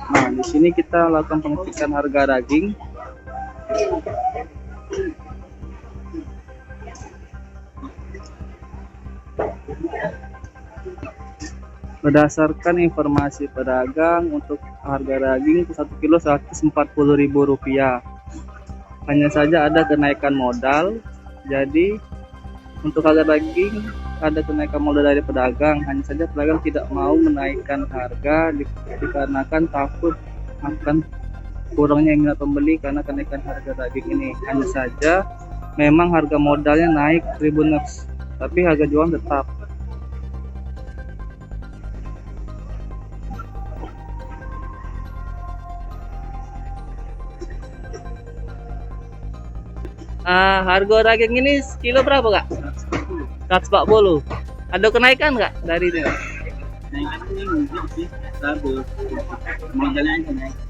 Nah, di sini kita lakukan pengecekan harga daging. Berdasarkan informasi pedagang, untuk harga daging 1 kilo Rp140.000. Hanya saja ada kenaikan modal. Jadi untuk harga daging ada kenaikan modal dari pedagang. Hanya saja pedagang tidak mau menaikkan harga dikarenakan takut akan kurangnya minat pembeli karena kenaikan harga daging ini. Hanya saja memang harga modalnya naik Tribuners, tapi harga jual tetap. Harga daging ini kilo berapa kak? 140. Ada kenaikan nggak dari itu?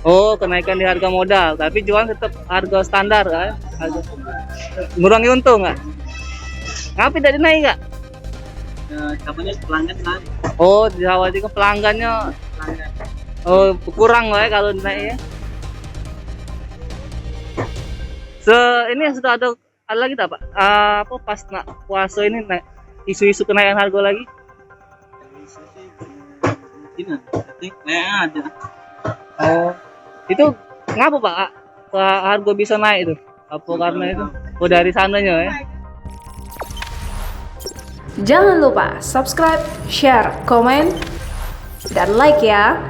Oh, kenaikan di harga modal, tapi jual tetap harga standar kan? Harga ngurangi untung nggak? Ngapa tidak dinaik kak? Pelanggan naik. Oh, dikhawatirkan pelanggannya. Oh, kurang lah ya kalau dinaik ya. Ini sudah ada lagi tak Pak? Apa pas puasa ini naik isu-isu kenaikan harga lagi? Ada. Oh, itu ngapa Pak? Harga bisa naik itu? Apa karena itu? Oh, dari sananya ya? Jangan lupa subscribe, share, komen, dan like ya.